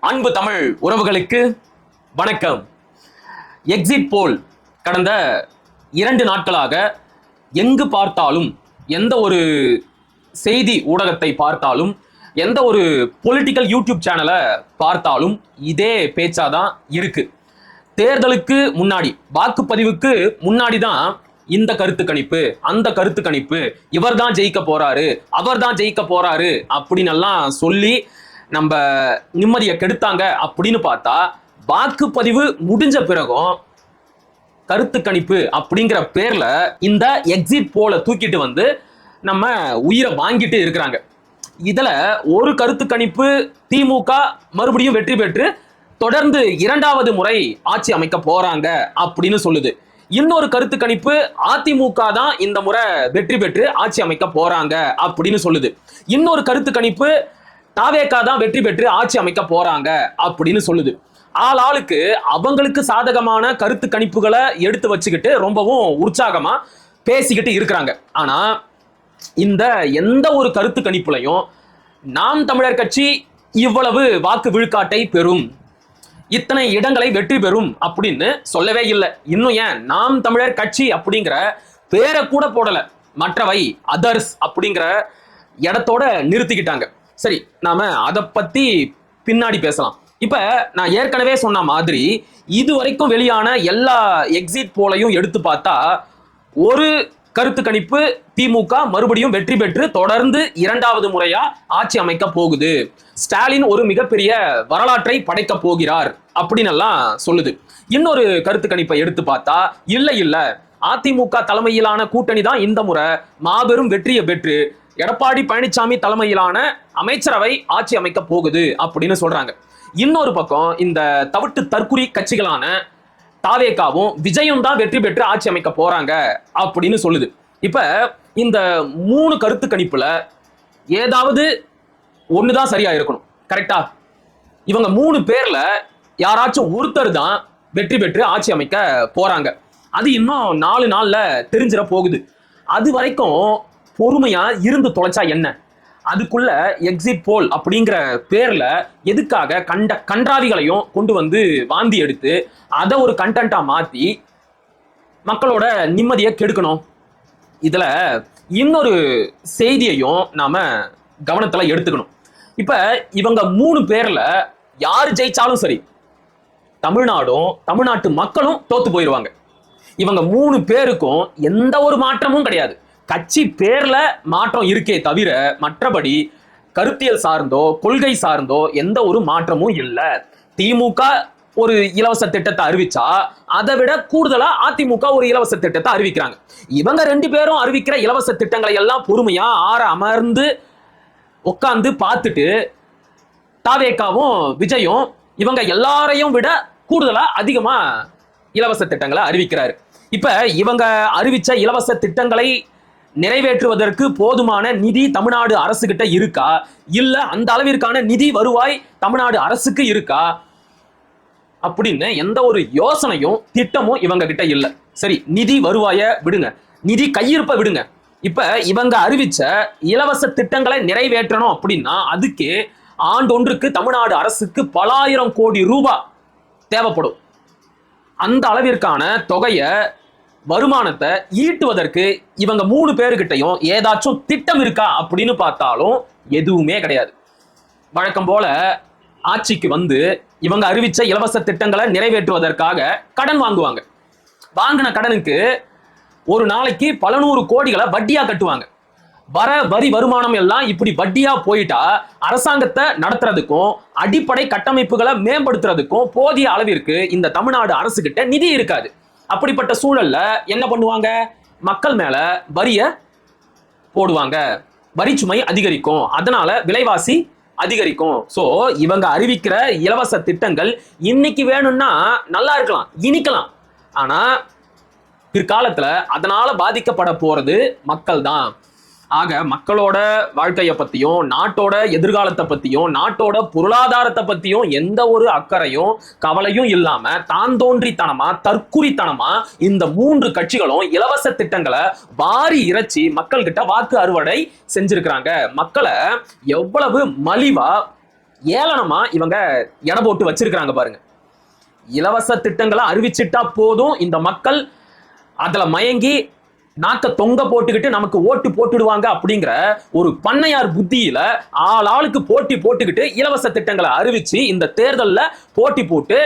அன்பு தமிழ் உறவுகளுக்கு வணக்கம். எக்ஸிட் போல் கடந்த 2 நாட்களாக எங்கு பார்த்தாலும், எந்த ஒரு செய்தி ஊடகத்தை பார்த்தாலும், எந்த ஒரு பொலிட்டிக்கல் யூடியூப் சேனலை பார்த்தாலும் இதே பேச்சாதான் இருக்கு. தேர்தலுக்கு முன்னாடி, வாக்குப்பதிவுக்கு முன்னாடி தான் இந்த கருத்து கணிப்பு, அந்த கருத்து கணிப்பு, இவர் தான் ஜெயிக்க போறாரு, அவர் தான் ஜெயிக்க போறாரு அப்படின்னு எல்லாம் சொல்லி நம்ம நிம்மதியை கெடுத்தாங்க. அப்படின்னு பார்த்தா வாக்குப்பதிவு முடிஞ்ச பிறகும் கருத்து கணிப்பு அப்படிங்கிற பேர்ல இந்த எக்ஸிட் போல தூக்கிட்டு வந்து நம்ம உயிரை வாங்கிட்டு இருக்கிறாங்க. இதுல ஒரு கருத்து கணிப்பு திமுக மறுபடியும் வெற்றி பெற்று தொடர்ந்து 2வது முறை ஆட்சி அமைக்க போறாங்க அப்படின்னு சொல்லுது. இன்னொரு கருத்து கணிப்பு அதிமுக தான் இந்த முறை வெற்றி பெற்று ஆட்சி அமைக்க போறாங்க அப்படின்னு சொல்லுது. இன்னொரு கருத்து கணிப்பு தாவேகா தான் வெற்றி பெற்று ஆட்சி அமைக்க போறாங்க அப்படின்னு சொல்லுது. ஆளுக்கு அவங்களுக்கு சாதகமான கருத்து கணிப்புகளை எடுத்து வச்சுக்கிட்டு ரொம்பவும் உற்சாகமா பேசிக்கிட்டு இருக்கிறாங்க. ஆனா இந்த எந்த ஒரு கருத்து கணிப்புலையும் நாம் தமிழர் கட்சி இவ்வளவு வாக்கு விழுக்காட்டை பெறும், இத்தனை இடங்களை வெற்றி பெறும் அப்படின்னு சொல்லவே இல்லை. இன்னும் ஏன் நாம் தமிழர் கட்சி அப்படிங்கிற பேரை கூட போடல. மற்றவை அதர்ஸ் அப்படிங்கிற இடத்தோட நிறுத்திக்கிட்டாங்க. சரி, நாம அதை பத்தி பின்னாடி பேசலாம். இப்ப நான் ஏற்கனவே சொன்ன மாதிரி இதுவரைக்கும் வெளியான எல்லா எக்ஸிட் போலையும் எடுத்து பார்த்தா ஒரு கருத்து கணிப்பு திமுக மறுபடியும் வெற்றி பெற்று தொடர்ந்து 2வது முறையா ஆட்சி அமைக்க போகுது, ஸ்டாலின் ஒரு மிகப்பெரிய வரலாற்றை படைக்க போகிறார் அப்படின்னு எல்லாம் சொல்லுது. இன்னொரு கருத்து கணிப்பை எடுத்து பார்த்தா இல்ல அதிமுக தலைமையிலான கூட்டணி தான் இந்த முறை மாபெரும் வெற்றியை பெற்று எடப்பாடி பழனிசாமி தலைமையிலான அமைச்சரவை ஆட்சி அமைக்க போகுது அப்படின்னு சொல்றாங்க. இன்னொரு பக்கம் இந்த தவிட்டு தற்குறி கட்சிகளான தாவேகாவும் விஜயும் தான் வெற்றி பெற்று ஆட்சி அமைக்க போறாங்க அப்படின்னு சொல்லுது. இப்ப இந்த 3 கருத்து கணிப்புல ஏதாவது ஒண்ணுதான் சரியா இருக்கணும், கரெக்டா? இவங்க 3 பேர்ல யாராச்சும் ஒருத்தர் தான் வெற்றி பெற்று ஆட்சி அமைக்க போறாங்க. அது இன்னும் 4 நாள்ல தெரிஞ்சிட போகுது. அது வரைக்கும் பொறுமையா இருந்து தொலைச்சா என்ன? அதுக்குள்ள எக்ஸிட் போல் அப்படிங்கிற பேர்ல எதுக்காக கன்றாவிகளையும் கொண்டு வந்து வாந்தி எடுத்து அதை ஒரு கண்டென்ட்டா மாத்தி மக்களோட நிம்மதியை கெடுக்கணும்? இதுல இன்னொரு செய்தியையும் நாம கவனத்துல எடுத்துக்கணும். இப்ப இவங்க 3 பேர்ல யாரு ஜெயிச்சாலும் சரி, தமிழ்நாடும் தமிழ்நாட்டு மக்களும் தோத்து போயிடுவாங்க. இவங்க 3 பேருக்கும் எந்த ஒரு மாற்றமும் கிடையாது. கட்சி பேர்ல மாற்றம் இருக்கே தவிர மற்றபடி கருத்தியல் சார்ந்தோ கொள்கை சார்ந்தோ எந்த ஒரு மாற்றமும் இல்லை. திமுக ஒரு இலவச திட்டத்தை அறிவிச்சா அதை விட கூடுதலா அதிமுக ஒரு இலவச திட்டத்தை அறிவிக்கிறாங்க. இவங்க 2 பேரும் அறிவிக்கிற இலவச திட்டங்களை எல்லாம் பொறுமையா அமர்ந்து உட்கார்ந்து பார்த்துட்டு தாவேகாவும் விஜயும் இவங்க எல்லாரையும் விட கூடுதலா அதிகமா இலவச திட்டங்களை அறிவிக்கிறாரு. இப்ப இவங்க அறிவிச்ச இலவச திட்டங்களை நிறைவேற்றுவதற்கு போதுமான நிதி தமிழ்நாடு அரசு கிட்ட இருக்கா, இல்ல அந்த அளவிற்கான நிதி வருவாய் தமிழ்நாடு அரசுக்கு இருக்கா அப்படின்னு எந்த ஒரு யோசனையும் திட்டமும் இவங்க கிட்ட இல்ல. சரி, நிதி வருவாய விடுங்க, நிதி கையிருப்ப விடுங்க. இப்ப இவங்க அறிவிச்ச இலவச திட்டங்களை நிறைவேற்றணும் அப்படின்னா அதுக்கு ஆண்டொன்றுக்கு தமிழ்நாடு அரசுக்கு பல ஆயிரம் கோடி ரூபாய் தேவைப்படும். அந்த அளவிற்கான தொகையை வருமானத்தை ஈட்டுவதற்கு இவங்க 3 பேருக்கிட்டையும் ஏதாச்சும் திட்டம் இருக்கா அப்படின்னு பார்த்தாலும் எதுவுமே கிடையாது. வழக்கம் போல ஆட்சிக்கு வந்து இவங்க அறிவிச்ச இலவச திட்டங்களை நிறைவேற்றுவதற்காக கடன் வாங்குவாங்க. வாங்கின கடனுக்கு ஒரு நாளைக்கு பல 100 கோடிகளை வட்டியா கட்டுவாங்க. வர வரி வருமானம் எல்லாம் இப்படி வட்டியா போயிட்டா அரசாங்கத்தை நடத்துறதுக்கும் அடிப்படை கட்டமைப்புகளை மேம்படுத்துறதுக்கும் போதிய அளவிற்கு இந்த தமிழ்நாடு அரசு கிட்ட நிதி இருக்காது. அப்படிப்பட்ட சூழல்ல என்ன பண்ணுவாங்க? மக்கள் மேல வரிய போடுவாங்க, வரி சுமை அதிகரிக்கும், அதனால விலைவாசி அதிகரிக்கும். சோ இவங்க அறிவிக்கிற இலவச திட்டங்கள் இன்னைக்கு வேணும்னா நல்லா இருக்கலாம், இனிக்கலாம். ஆனா பிற்காலத்துல அதனால பாதிக்கப்பட போறது மக்கள் தான். ஆக மக்களோட வாழ்க்கையை பத்தியும் நாட்டோட எதிர்காலத்தை பத்தியும் நாட்டோட பொருளாதாரத்தை பத்தியும் எந்த ஒரு அக்கறையும் கவலையும் இல்லாம தான் தோன்றித்தனமா தற்குறித்தனமா இந்த 3 கட்சிகளும் இலவச திட்டங்களை வாரி இறைச்சி மக்கள் கிட்ட வாக்கு அறுவடை செஞ்சிருக்கிறாங்க. மக்களை எவ்வளவு மலிவா ஏளனமா இவங்க எடை போட்டு வச்சிருக்கிறாங்க பாருங்க. இலவச திட்டங்களை அறிவிச்சிட்டா போதும், இந்த மக்கள் அதுல மயங்கி நாக்க தொங்க போட்டுக்கிட்டு நமக்கு ஓட்டு போட்டுடுவாங்க அப்படிங்கிற ஒரு பண்ணையார் புத்தியில ஆளுக்கு போட்டி போட்டுக்கிட்டு இலவச திட்டங்களை அறிவிச்சு இந்த தேர்தல்ல போட்டி போட்டு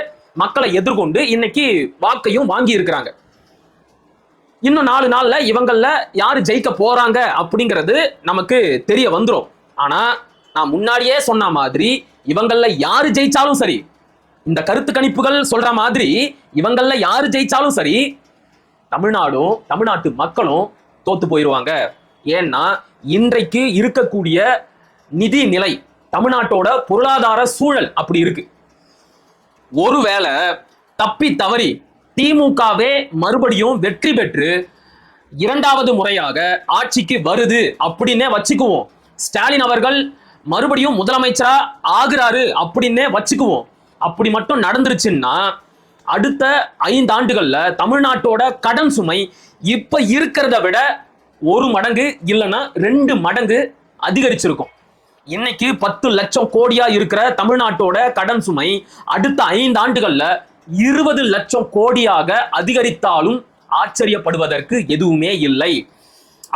மக்களை எதிர்கொண்டு இன்னைக்கு வாக்கையும் வாங்கி இருக்கிறாங்க. இன்னும் 4 நாள்ல இவங்கள யாரு ஜெயிக்க போறாங்க அப்படிங்கிறது நமக்கு தெரிய வந்துடும். ஆனா நான் முன்னாடியே சொன்ன மாதிரி இவங்கள யாரு ஜெயிச்சாலும் சரி, இந்த கருத்து கணிப்புகள் சொல்ற மாதிரி இவங்கள யாரு ஜெயிச்சாலும் சரி, தமிழ்நாடும் தமிழ்நாட்டு மக்களும் தோத்து போயிருவாங்க. ஏன்னா இன்றைக்கு இருக்கக்கூடிய நிதி நிலை, தமிழ்நாட்டோட பொருளாதார சூழல் அப்படி இருக்கு. ஒருவேளை தப்பி தவறி திமுகவே மறுபடியும் வெற்றி பெற்று 2வது முறையாக ஆட்சிக்கு வருது அப்படின்னே வச்சுக்குவோம். ஸ்டாலின் அவர்கள் மறுபடியும் முதலமைச்சரா ஆகுறாரு அப்படின்னே வச்சுக்குவோம். அப்படி மட்டும் நடந்துருச்சுன்னா அடுத்த 5 ஆண்டுகள்ல தமிழ்நாட்டோட கடன் சுமை இப்ப இருக்கிறத விட 1 மடங்கு இல்லைன்னா 2 மடங்கு அதிகரிச்சிருக்கும். இன்னைக்கு 10 லட்சம் கோடியா இருக்கிற தமிழ்நாட்டோட கடன் சுமை அடுத்த 5 ஆண்டுகள்ல 20 லட்சம் கோடியாக அதிகரித்தாலும் ஆச்சரியப்படுவதற்கு எதுவுமே இல்லை.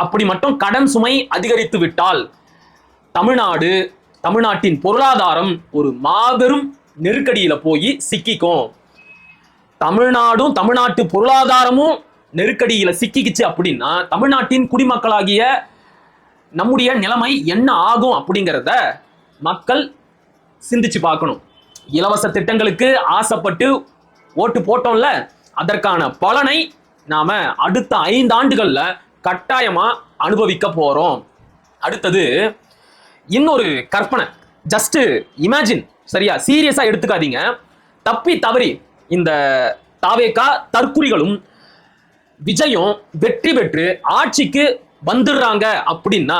அப்படி மட்டும் கடன் சுமை அதிகரித்து விட்டால் தமிழ்நாட்டின் பொருளாதாரம் ஒரு மாபெரும் நெருக்கடியில போய் சிக்கிக்கும். தமிழ்நாடும் தமிழ்நாட்டு பொருளாதாரமும் நெருக்கடியில சிக்கிக்குச்சு அப்படின்னா தமிழ்நாட்டின் குடிமக்களாகிய நம்முடைய நிலைமை என்ன ஆகும் அப்படிங்கிறத மக்கள் சிந்திச்சு பார்க்கணும். இலவச திட்டங்களுக்கு ஆசைப்பட்டு ஓட்டு போட்டோம்ல, அதற்கான பலனை நாம அடுத்த 5 ஆண்டுகள்ல கட்டாயமா அனுபவிக்க போறோம். அடுத்தது இன்னொரு கற்பனை, ஜஸ்ட் இமேஜின், சரியா? சீரியஸா எடுத்துக்காதீங்க. தப்பி தவறி இந்த தாவேகா தற்குறிகளும் விஜயும் வெற்றி பெற்று ஆட்சிக்கு வந்துடுறாங்க அப்படின்னா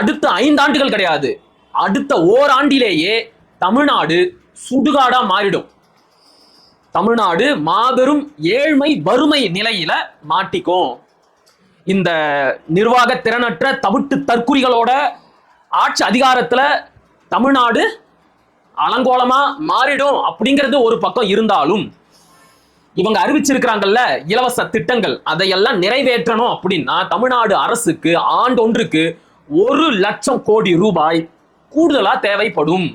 அடுத்த 5 ஆண்டுகள் கிடையாது, அடுத்த ஓராண்டிலேயே தமிழ்நாடு சுடுகாடா மாறிடும். தமிழ்நாடு மாபெரும் ஏழ்மை வறுமை நிலையில மாட்டிக்கும். இந்த நிர்வாக திறனற்ற தவிட்டு தற்குறிகளோட ஆட்சி அதிகாரத்துல தமிழ்நாடு அலங்கோலமா மாறிடும் அப்படிங்கிறது ஒரு பக்கம் இருந்தாலும், இவங்க அறிவிச்சிருக்கிறாங்கல்ல இலவச திட்டங்கள், அதையெல்லாம் நிறைவேற்றணும் அப்படின்னா தமிழ்நாடு அரசுக்கு ஆண்டொன்றுக்கு 1 லட்சம் கோடி ரூபாய் கூடுதலா தேவைப்படும்.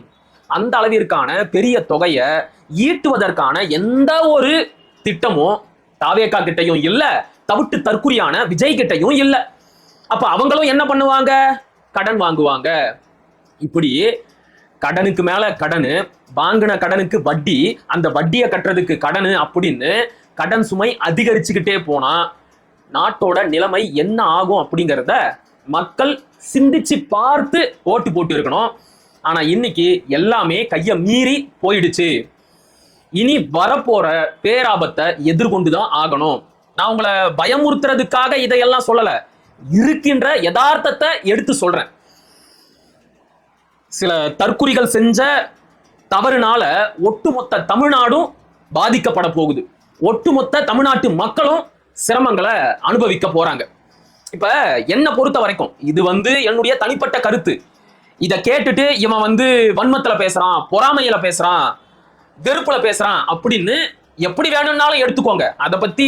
அந்த அளவிற்கான பெரிய தொகையை ஈட்டுவதற்கான எந்த ஒரு திட்டமும் தாவேகா கிட்டையும் இல்ல, தவிட்டு தற்குறியான விஜய் கிட்டையும் இல்ல. அப்ப அவங்களும் என்ன பண்ணுவாங்க? கடன் வாங்குவாங்க. இப்படி கடனுக்கு மேல கடனு, வாங்கின கடனுக்கு வட்டி, அந்த வட்டியை கட்டுறதுக்கு கடனு அப்படின்னு கடன் சுமை அதிகரிச்சுக்கிட்டே போனா நாட்டோட நிலைமை என்ன ஆகும் அப்படிங்கிறத மக்கள் சிந்திச்சு பார்த்து ஓட்டு போட்டு இருக்கணும். ஆனா இன்னைக்கு எல்லாமே கைய மீறி போயிடுச்சு. இனி வரப்போற பேராபத்தை எதிர்கொண்டுதான் ஆகணும். நான் உங்களை பயமுறுத்துறதுக்காக இதையெல்லாம் சொல்லல, இருக்கின்ற யதார்த்தத்தை எடுத்து சொல்றேன். சில தற்குறிகள் செஞ்ச தவறுனால ஒட்டுமொத்த தமிழ்நாடும் பாதிக்கப்பட போகுது. ஒட்டுமொத்த தமிழ்நாட்டு மக்களும் சிரமங்களை அனுபவிக்க போறாங்க. இப்ப என்ன பொறுத்த வரைக்கும் இது என்னுடைய தனிப்பட்ட கருத்து. இத கேட்டுட்டு இவன் வன்மத்துல பேசுறான், பொறாமையில பேசுறான், வெறுப்புல பேசுறான் அப்படின்னு எப்படி வேணும்னாலும் எடுத்துக்கோங்க. அதை பத்தி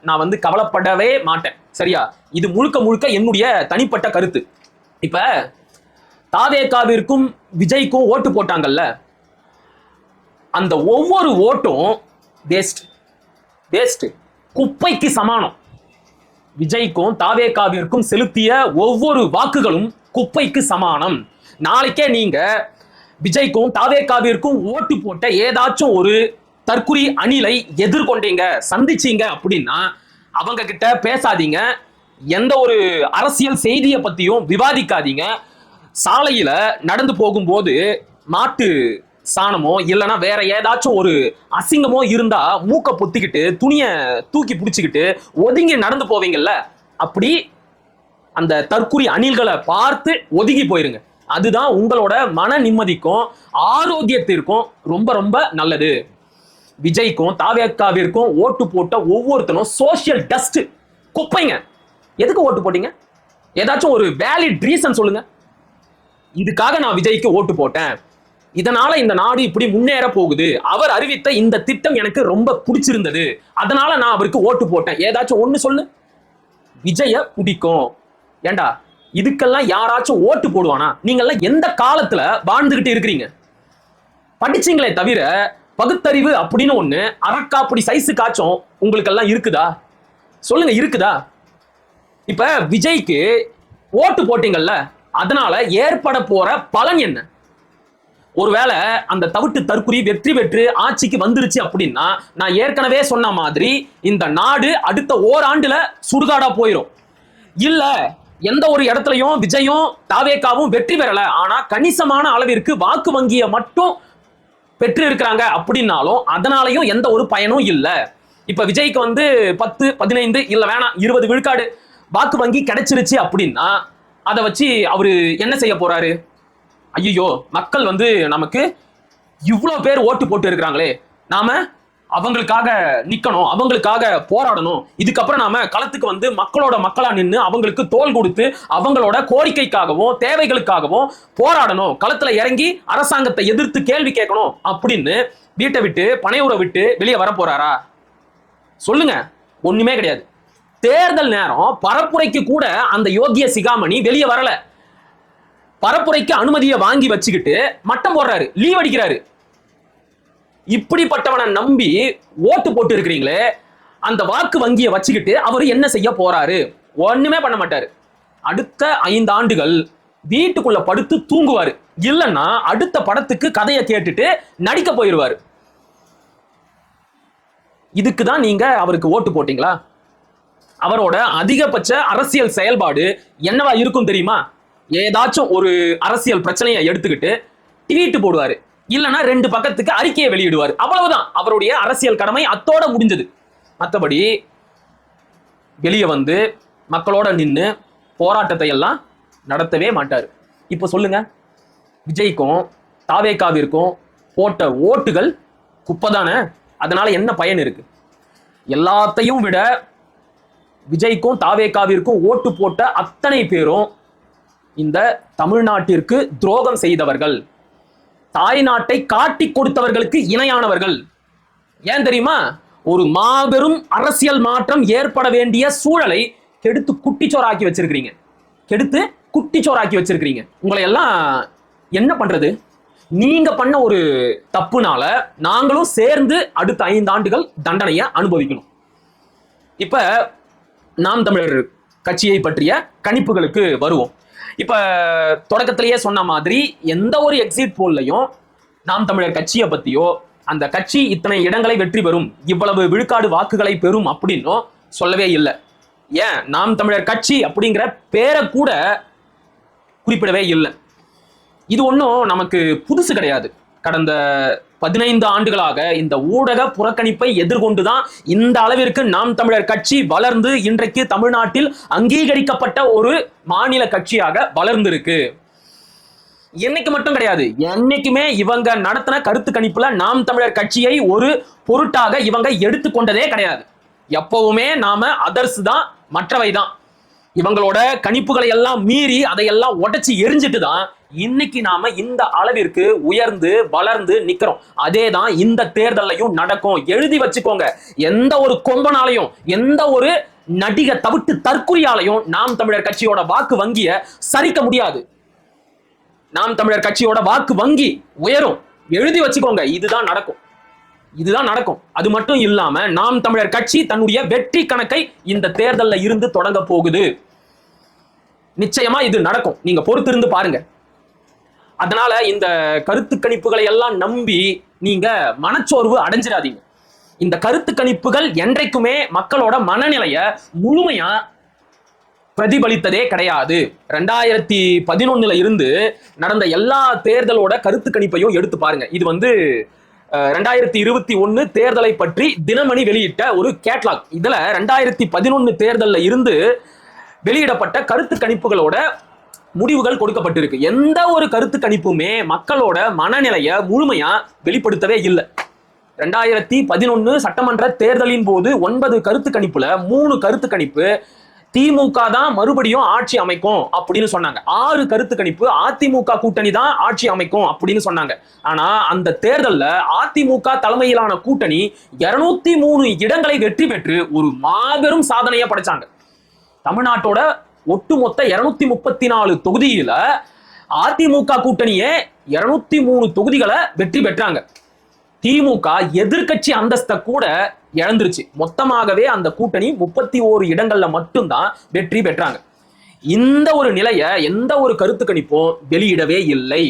நான் கவலைப்படவே மாட்டேன், சரியா? இது முழுக்க முழுக்க என்னுடைய தனிப்பட்ட கருத்து. இப்ப தாவேகாவிற்கும் விஜய்க்கும் ஓட்டு போட்டாங்கல்ல, அந்த ஒவ்வொரு ஓட்டும் வேஸ்ட், குப்பைக்கு சமானம். விஜய்க்கும் தாவேகாவிற்கும் செலுத்திய ஒவ்வொரு வாக்குகளும் குப்பைக்கு சமானம். நாளைக்கே நீங்க விஜய்க்கும் தாவேகாவிற்கும் ஓட்டு போட்ட ஏதாச்சும் ஒரு தற்குறி அணிலை எதிர்கொண்டீங்க, சந்திச்சீங்க அப்படின்னா அவங்க கிட்ட பேசாதீங்க. எந்த ஒரு அரசியல் செய்தியை பத்தியும் விவாதிக்காதீங்க. சாலையில நடந்து போகும்போது மாட்டு சாணமோ இல்லைன்னா வேற ஏதாச்சும் ஒரு அசிங்கமோ இருந்தா மூக்க பொத்திக்கிட்டு துணிய தூக்கி பிடிச்சிக்கிட்டு ஒதுங்கி நடந்து போவீங்கல்ல, அப்படி அந்த தற்குறி அணில்களை பார்த்து ஒதுங்கி போயிருங்க. அதுதான் உங்களோட மன நிம்மதிக்கும் ஆரோக்கியத்திற்கும் ரொம்ப ரொம்ப நல்லது. விஜய்க்கும் தாவேகாவிற்கும் ஓட்டு போட்ட ஒவ்வொருத்தனும் சோசியல் டஸ்ட், குப்பைங்க. எதுக்கு ஓட்டு போட்டீங்க? ஏதாச்சும் ஒரு வேலிட் ரீசன் சொல்லுங்க. இதுக்காக நான் விஜய்க்கு ஓட்டு போட்டேன், இதனால இந்த நாடு இப்படி முன்னேற போகுது, அவர் அறிவித்த இந்த திட்டம் எனக்கு ரொம்ப பிடிச்சிருந்தது, அதனால நான் அவருக்கு ஓட்டு போட்டேன். ஏதாச்சும் ஒண்ணு சொல்லு. விஜய பிடிக்கும். ஏண்டா இதுக்கெல்லாம் யாராச்சும் ஓட்டு போடுவானா? நீங்கெல்லாம் எந்த காலத்துல வாழ்ந்துகிட்டு இருக்கிறீங்க? படிச்சீங்களே தவிர பகுத்தறிவு அப்படின்னு ஒண்ணு அரக்காப்படி சைஸு காச்சும் உங்களுக்கு எல்லாம் இருக்குதா? சொல்லுங்க, இருக்குதா? இப்ப விஜய்க்கு ஓட்டு போட்டீங்கல்ல, அதனால ஏற்பட போற பலன் என்ன? ஒருவேளை அந்த தவிட்டு தற்குறி வெற்றி பெற்று ஆட்சிக்கு வந்துருச்சு அப்படின்னா, நான் ஏற்கனவே சொன்ன மாதிரி இந்த நாடு அடுத்த ஓராண்டுல சுடுகாடா போயிடும். இல்ல எந்த ஒரு இடத்துலயும் விஜயும் தாவேகாவும் வெற்றி பெறல, ஆனா கணிசமான அளவிற்கு வாக்கு வங்கியை மட்டும் பெற்று இருக்கிறாங்க அப்படின்னாலும் அதனாலையும் எந்த ஒரு பயனும் இல்ல. இப்ப விஜய்க்கு 10, 15 இல்ல வேணாம் 20 விழுக்காடு வாக்கு வங்கி கிடைச்சிருச்சு அப்படின்னா அதை வச்சு அவரு என்ன செய்ய போறாரு? ஐயோ, மக்கள் நமக்கு இவ்வளவு பேர் ஓட்டு போட்டு இருக்கிறாங்களே, நாம அவங்களுக்காக நிக்கணும், அவங்களுக்காக போராடணும், இதுக்கப்புறம் நாம களத்துக்கு மக்களோட மக்களா நின்று அவங்களுக்கு தோள் கொடுத்து அவங்களோட கோரிக்கைக்காகவும் தேவைகளுக்காகவும் போராடணும், களத்துல இறங்கி அரசாங்கத்தை எதிர்த்து கேள்வி கேட்கணும் அப்படின்னு வீட்டை விட்டு பனையூரை விட்டு வெளியே வர போறாரா? சொல்லுங்க. ஒண்ணுமே கிடையாது. தேர்தல் நேரம் பரப்புரைக்கு கூட அந்த யோகிய சிகாமணி வெளியே வரல. பரப்புரைக்கு அனுமதியை வாங்கி வச்சுக்கிட்டு மட்டம் போடுறாரு, லீவ் அடிக்கிறாரு. இப்படிப்பட்டவனை நம்பி ஓட்டு போட்டு இருக்கிறீங்களே, அந்த வாக்கு வங்கியை வச்சுக்கிட்டு அவர் என்ன செய்ய போறாரு? ஒண்ணுமே பண்ண மாட்டாரு. அடுத்த 5 ஆண்டுகள் வீட்டுக்குள்ள படுத்து தூங்குவாரு, இல்லைன்னா அடுத்த படத்துக்கு கதையை கேட்டுட்டு நடிக்க போயிருவாரு. இதுக்குதான் நீங்க அவருக்கு ஓட்டு போட்டீங்களா? அவரோட அதிகபட்ச அரசியல் செயல்பாடு என்னவா இருக்கும் தெரியுமா? ஏதாச்சும் ஒரு அரசியல் பிரச்சனையை எடுத்துக்கிட்டு ட்வீட் போடுவாரு, இல்லைன்னா 2 பக்கத்துக்கு அறிக்கையை வெளியிடுவார். அவ்வளவுதான் அவருடைய அரசியல் கடமை, அத்தோட முடிஞ்சது. மற்றபடி வெளியே மக்களோட நின்று போராட்டத்தை எல்லாம் நடத்தவே மாட்டார். இப்போ சொல்லுங்க, விஜய்க்கும் தாவேகாவிற்கும் போட்ட ஓட்டுகள் குப்பைதானே? அதனால என்ன பயன் இருக்கு? எல்லாத்தையும் விட விஜய்க்கும் தாவேகாவிற்கும் ஓட்டு போட்ட அத்தனை பேரும் இந்த தமிழ்நாட்டிற்கு துரோகம் செய்தவர்கள், தாய் நாட்டை காட்டி கொடுத்தவர்களுக்கு இணையானவர்கள். ஏன் தெரியுமா? ஒரு மாபெரும் அரசியல் மாற்றம் ஏற்பட வேண்டிய சூழலை கெடுத்து குட்டிச்சோராக்கி வச்சிருக்கிறீங்க. உங்களை எல்லாம் என்ன பண்றது? நீங்க பண்ண ஒரு தப்புனால நாங்களும் சேர்ந்து அடுத்த 5 ஆண்டுகள் தண்டனையை அனுபவிக்கணும். இப்ப நாம் தமிழர் கட்சியை பற்றிய கணிப்புகளுக்கு வருவோம். இப்ப தொடக்கத்திலேயே சொன்ன மாதிரி எந்த ஒரு எக்ஸிட் போல்லையும் நாம் தமிழர் கட்சியை பத்தியோ அந்த கட்சி இத்தனை இடங்களை வெற்றி பெறும், இவ்வளவு விழுக்காடு வாக்குகளை பெறும் அப்படின்னும் சொல்லவே இல்லை. ஏன் நாம் தமிழர் கட்சி அப்படிங்கிற பேரை கூட குறிப்பிடவே இல்லை. இது ஒன்றும் நமக்கு புதுசு கிடையாது. கடந்த 15 ஆண்டுகளாக இந்த ஊடக புறக்கணிப்பை எதிர்கொண்டுதான் இந்த அளவிற்கு நாம் தமிழர் கட்சி வளர்ந்து இன்றைக்கு தமிழ்நாட்டில் அங்கீகரிக்கப்பட்ட ஒரு மாநில கட்சியாக வளர்ந்திருக்கு. என்னைக்கு மட்டும் கிடையாது, என்னைக்குமே இவங்க நடத்தின கருத்து கணிப்புல நாம் தமிழர் கட்சியை ஒரு பொருட்டாக இவங்க எடுத்துக்கொண்டதே கிடையாது. எப்பவுமே நாம அதர்ஸ் தான், மற்றவை தான். இவங்களோட கணிப்புகளை எல்லாம் மீறி அதையெல்லாம் உடைச்சு எரிஞ்சிட்டு தான் இன்னைக்கு நாம இந்த அளவிற்கு உயர்ந்து வளர்ந்து நிக்கிறோம். அதே தான் இந்த தேர்தலையும் நடக்கும். எழுதி வச்சுக்கோங்க. எந்த ஒரு கொம்பனாலையும் எந்த ஒரு நடிக தவிட்டு தற்குறியாலையும் நாம் தமிழர் கட்சியோட வாக்கு வங்கிய சரிக்க முடியாது. நாம் தமிழர் கட்சியோட வாக்கு வங்கி உயரும். எழுதி வச்சுக்கோங்க. இதுதான் நடக்கும். அது மட்டும் இல்லாம நாம் தமிழர் கட்சி தன்னுடைய வெற்றி கணக்கை இந்த தேர்தலில் இருந்து தொடங்க போகுது. நிச்சயமா இது நடக்கும். நீங்க பொறுத்திருந்து பாருங்க. அதனால இந்த கருத்து கணிப்புகளை எல்லாம் நம்பி நீங்க மனச்சோர்வு அடைஞ்சிடாதீங்க. இந்த கருத்து கணிப்புகள் என்றைக்குமே மக்களோட மனநிலைய முழுமையா பிரதிபலித்ததே கிடையாது. 2011 இருந்து நடந்த எல்லா தேர்தலோட கருத்து கணிப்பையும் எடுத்து பாருங்க. இது 2021 தேர்தலை பற்றி தினமணி வெளியிட்ட ஒரு கேட்லாக். இதுல 2011 தேர்தல்ல இருந்து வெளியிடப்பட்ட கருத்து கணிப்புகளோட முடிவுகள் கொடுக்கப்பட்டிருக்கு. எந்த ஒரு கருத்து கணிப்புமே மக்களோட மனநிலைய முழுமையா வெளிப்படுத்தவே இல்லை. 2011 சட்டமன்ற தேர்தலின் போது 9 கருத்து கணிப்புல 3 கருத்து கணிப்பு திமுக தான் மறுபடியும் ஆட்சி அமைக்கும் அப்படின்னு சொன்னாங்க. 6 கருத்து கணிப்பு அதிமுக கூட்டணி தான் ஆட்சி அமைக்கும் அப்படின்னு சொன்னாங்க. ஆனா அந்த தேர்தல்ல அதிமுக தலைமையிலான கூட்டணி 203 இடங்களை வெற்றி பெற்று ஒரு மாபெரும் சாதனையை படைச்சாங்க. தமிழ்நாட்டோட ஒட்டுமொத்த 234 தொகுதியில அதிமுக கூட்டணியே 203 தொகுதிகளை வெற்றி பெற்றாங்க. திமுக எதிர்கட்சி அந்தஸ்தை கூட இழந்துருச்சு. மொத்தமாகவே அந்த கூட்டணி 31 இடங்கள்ல மட்டும்தான் வெற்றி பெற்றாங்க. இந்த ஒரு நிலைய எந்த ஒரு கருத்து கணிப்பும் வெளியிடவே இல்லை.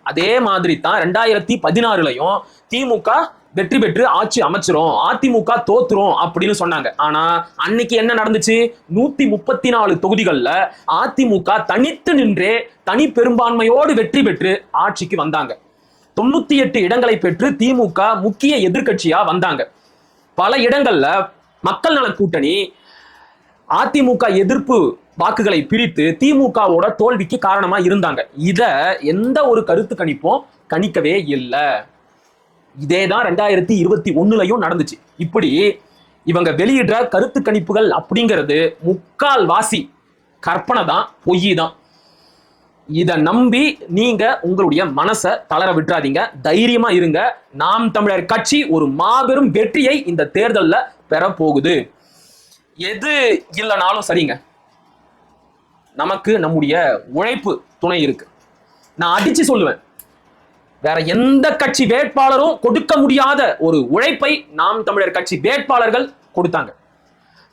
அதே மாதிரி தான் 2016லயும் திமுக வெற்றி பெற்று ஆட்சி அமைச்சிரும், அதிமுக தோத்துரும் அப்படின்னு சொன்னாங்க. ஆனா அன்னைக்கு என்ன நடந்துச்சு? 134 தொகுதிகள்ல அதிமுக தனித்து நின்றே தனி பெரும்பான்மையோடு வெற்றி பெற்று ஆட்சிக்கு வந்தாங்க. 98 இடங்களை பெற்று திமுக முக்கிய எதிர்கட்சியா வந்தாங்க. பல இடங்கள்ல மக்கள் நல கூட்டணி அதிமுக எதிர்ப்பு வாக்குகளை பிரித்து திமுகவோட தோல்விக்கு காரணமா இருந்தாங்க. இத எந்த ஒரு கருத்து கணிப்பும் கணிக்கவே இல்லை. இதேதான் 2021லயும் நடந்துச்சு. இப்படி இவங்க வெளியிடுற கருத்து கணிப்புகள் அப்படிங்கிறது முக்கால்வாசி கற்பனை தான், பொய் தான். இத நம்பி நீங்க உங்களுடைய மனசை தளர விட்டுறாதீங்க. தைரியமா இருங்க. நாம் தமிழர் கட்சி ஒரு மாபெரும் வெற்றியை இந்த தேர்தல்ல பெற போகுது. எது இல்லைனாலும் சரிங்க, நமக்கு நம்முடைய உழைப்பு துணை இருக்கு. நான் அடிச்சு சொல்லுவேன், வேற எந்த கட்சி வேட்பாளரும் கொடுக்க முடியாத ஒரு உழைப்பை நாம் தமிழர் கட்சி வேட்பாளர்கள் கொடுத்தாங்க.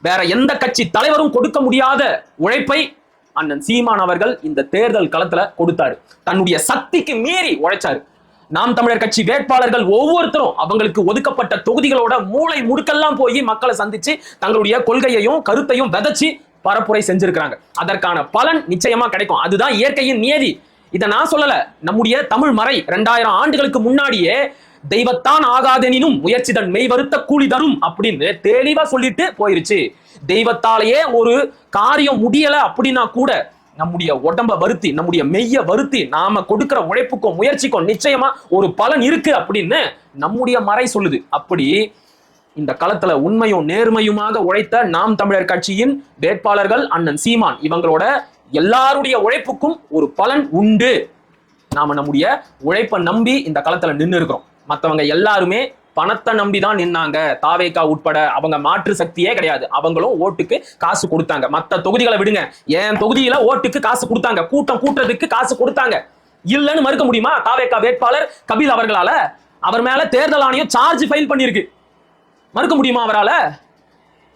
வேற எந்த கட்சி தலைவரும் கொடுக்க முடியாத உழைப்பை அண்ணன் சீமான் அவர்கள் இந்த தேர்தல் களத்துல கொடுத்தாரு. தன்னுடைய சக்திக்கு மீறி உழைச்சாரு. நாம் தமிழர் கட்சி வேட்பாளர்கள் ஒவ்வொருத்தரும் அவங்களுக்கு ஒதுக்கப்பட்ட தொகுதிகளோட மூளை முடுக்கெல்லாம் போய் மக்களை சந்திச்சு தங்களுடைய கொள்கையையும் கருத்தையும் விதைச்சு பரப்புரை செஞ்சிருக்காங்க. அதற்கான பலன் நிச்சயமா கிடைக்கும். அதுதான் இயற்கையின் நியதி. இதை நான் சொல்லல, நம்முடைய தமிழ் மறை 2000 ஆண்டுகளுக்கு முன்னாடியே தெய்வத்தான் ஆகாதெனினும் முயற்சிதன் மெய் வருத்த கூலி தரும் அப்படின்னு தெளிவா சொல்லிட்டு போயிருச்சு. தெய்வத்தாலேயே ஒரு காரியம் முடியல அப்படின்னா கூட நம்முடைய உடம்ப வருத்தி, நம்முடைய மெய்ய வருத்தி நாம கொடுக்கிற உழைப்புக்கும் முயற்சிக்கும் நிச்சயமா ஒரு பலன் இருக்கு அப்படின்னு நம்முடைய மறை சொல்லுது. அப்படி இந்த களத்துல உண்மையும் நேர்மையுமாக உழைத்த நாம் தமிழர் கட்சியின் வேட்பாளர்கள் அண்ணன் சீமான் இவங்களோட எல்லாருடைய உழைப்புக்கும் ஒரு பலன் உண்டு. நாம நம்முடைய உழைப்பை நம்பி இந்த களத்துல நின்று இருக்கிறோம். மற்றவங்க எல்லாருமே பணத்தை நம்பி தான் நின்னாங்க. தாவேகா உட்பட அவங்க மாற்று சக்தியே கிடையாது. அவங்களும் ஓட்டுக்கு காசு கொடுத்தாங்க. மற்ற தொகுதிகளை விடுங்க, என் தொகுதியில ஓட்டுக்கு காசு கொடுத்தாங்க, கூட்டம் கூட்டுறதுக்கு காசு கொடுத்தாங்க. இல்லைன்னு மறுக்க முடியுமா? தாவேகா வேட்பாளர் கபில் அவர்களால அவர் மேல தேர்தல் ஆணையம் சார்ஜ் ஃபைல் பண்ணிருக்கு. மறுக்க முடியுமா அவரால?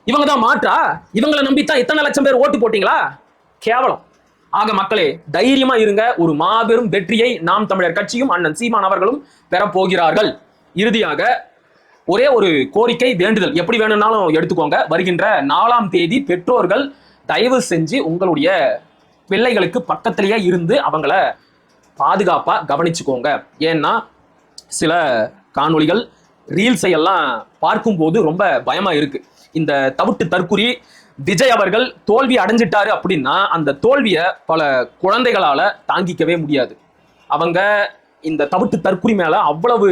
இவங்க தான் மாற்றா? இவங்களை நம்பித்தான் இத்தனை லட்சம் பேர் ஓட்டு போட்டீங்களா? கேவலம். ஆக மக்களே, தைரியமா இருங்க. ஒரு மாபெரும் வெற்றியை நாம் தமிழர் கட்சியும் அண்ணன் சீமான் அவர்களும் பெறப்போகிறார்கள். இறுதியாக ஒரே ஒரு கோரிக்கை, வேண்டுதல், எப்படி வேணும்னாலும் எடுத்துக்கோங்க. வருகின்ற 4ஆம் தேதி பெற்றோர்கள் தயவு செஞ்சு உங்களுடைய பிள்ளைகளுக்கு பக்கத்திலேயே இருந்து அவங்கள பாதுகாப்பா கவனிச்சுக்கோங்க. ஏன்னா சில காணொளிகள் ரீல்ஸை எல்லாம் பார்க்கும்போது ரொம்ப பயமா இருக்கு. இந்த தவிட்டு தற்குறி விஜய் அவர்கள் தோல்வி அடைஞ்சிட்டாரு அப்படின்னா அந்த தோல்வியை பல குழந்தைகளால தாங்கிக்கவே முடியாது. அவங்க இந்த தவிட்டு தற்குறி மேல அவ்வளவு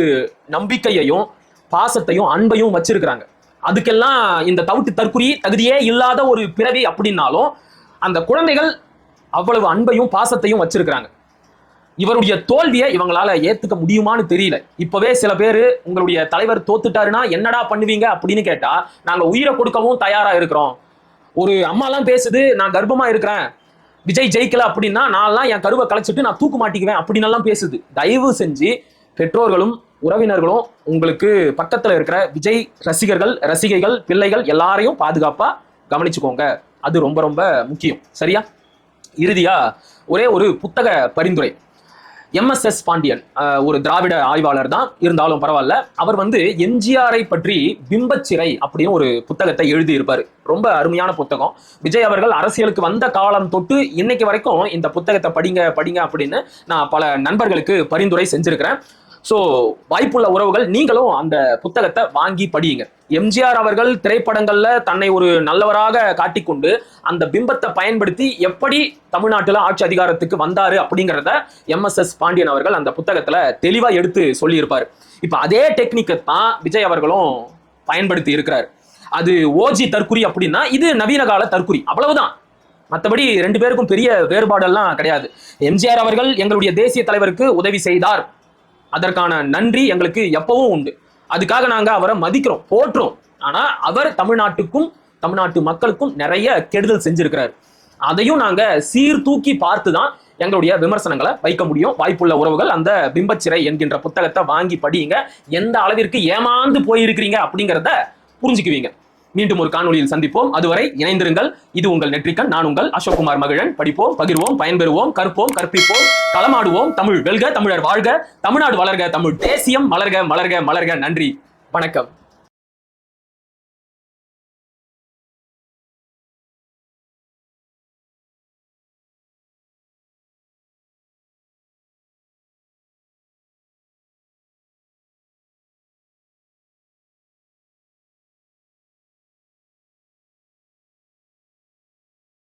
நம்பிக்கையையும் பாசத்தையும் அன்பையும் வச்சிருக்கிறாங்க. அதுக்கெல்லாம் இந்த தவிட்டு தற்குறி தகுதியே இல்லாத ஒரு பிறவி அப்படின்னாலும் அந்த குழந்தைகள் அவ்வளவு அன்பையும் பாசத்தையும் வச்சிருக்கிறாங்க. இவருடைய தோல்வியை இவங்களால ஏத்துக்க முடியுமான்னு தெரியல. இப்பவே சில பேர் உங்களுடைய தலைவர் தோத்துட்டாருன்னா என்னடா பண்ணுவீங்க அப்படின்னு கேட்டா, நாங்க உயிரை கொடுக்கவும் தயாரா இருக்கிறோம். ஒரு அம்மாலாம் பேசுது, நான் கர்ப்பமா இருக்கிறேன், விஜய் ஜெயிக்கல அப்படின்னா நான்லாம் என் கருவை கலைச்சிட்டு நான் தூக்கு மாட்டிக்குவேன் அப்படின்னு எல்லாம் பேசுது. தயவு செஞ்சு பெற்றோர்களும் உறவினர்களும் உங்களுக்கு பக்கத்துல இருக்கிற விஜய் ரசிகர்கள், ரசிகைகள், பிள்ளைகள் எல்லாரையும் பாதுகாப்பா கவனிச்சுக்கோங்க. அது ரொம்ப ரொம்ப முக்கியம். சரியா? இறுதியா ஒரே ஒரு புத்தக பரிந்துரை. MSS பாண்டியன் ஒரு திராவிட ஆய்வாளர் தான், இருந்தாலும் பரவாயில்ல. அவர் எம்ஜிஆரை பற்றி பிம்பச்சிறை அப்படின்னு ஒரு புத்தகத்தை எழுதி இருப்பாரு. ரொம்ப அருமையான புத்தகம். விஜய் அவர்கள் அரசியலுக்கு வந்த காலம் தொட்டு இன்னைக்கு வரைக்கும் இந்த புத்தகத்தை படிங்க அப்படின்னு நான் பல நண்பர்களுக்கு பரிந்துரை செஞ்சிருக்கிறேன். ஸோ வாய்ப்புள்ள உறவுகள் நீங்களும் அந்த புத்தகத்தை வாங்கி படியுங்க. எம்ஜிஆர் அவர்கள் திரைப்படங்கள்ல தன்னை ஒரு நல்லவராக காட்டிக்கொண்டு அந்த பிம்பத்தை பயன்படுத்தி எப்படி தமிழ்நாட்டில் ஆட்சி அதிகாரத்துக்கு வந்தாரு அப்படிங்கிறத MSS பாண்டியன் அவர்கள் அந்த புத்தகத்துல தெளிவா எடுத்து சொல்லி இருப்பாரு. இப்ப அதே டெக்னிக்கை தான் விஜய் அவர்களும் பயன்படுத்தி இருக்கிறார். அது ஓஜி தற்குறி அப்படின்னா இது நவீன கால தற்குறி, அவ்வளவுதான். மற்றபடி ரெண்டு பேருக்கும் பெரிய வேறுபாடெல்லாம் கிடையாது. எம்ஜிஆர் அவர்கள் எங்களுடைய தேசிய தலைவருக்கு உதவி செய்தார், அதற்கான நன்றி எங்களுக்கு எப்பவும் உண்டு. அதுக்காக நாங்க அவரை மதிக்கிறோம், போற்றோம். ஆனா அவர் தமிழ்நாட்டுக்கும் தமிழ்நாட்டு மக்களுக்கும் நிறைய கெடுதல் செஞ்சிருக்கிறார். அதையும் நாங்க சீர்தூக்கி பார்த்துதான் எங்களுடைய விமர்சனங்களை வைக்க முடியும். வாய்ப்புள்ள உறவுகள் அந்த பிம்பச்சிறை என்கின்ற புத்தகத்தை வாங்கி படியுங்க. எந்த அளவிற்கு ஏமாந்து போயிருக்கிறீங்க அப்படிங்கிறத புரிஞ்சுக்குவீங்க. மீண்டும் ஒரு காணொலியில் சந்திப்போம். அதுவரை இணைந்திருங்கள். இது உங்கள் நெற்றிக்கண். நான் உங்கள் அசோக்குமார் மகிழன். படிப்போம், பகிர்வோம், பயன்பெறுவோம், கற்போம், கற்பிப்போம், களமாடுவோம். தமிழ் வெல்க, தமிழர் வாழ்க, தமிழ்நாடு வளர்க, தமிழ் தேசியம் மலர்க, மலர்க, மலர்க. நன்றி, வணக்கம்.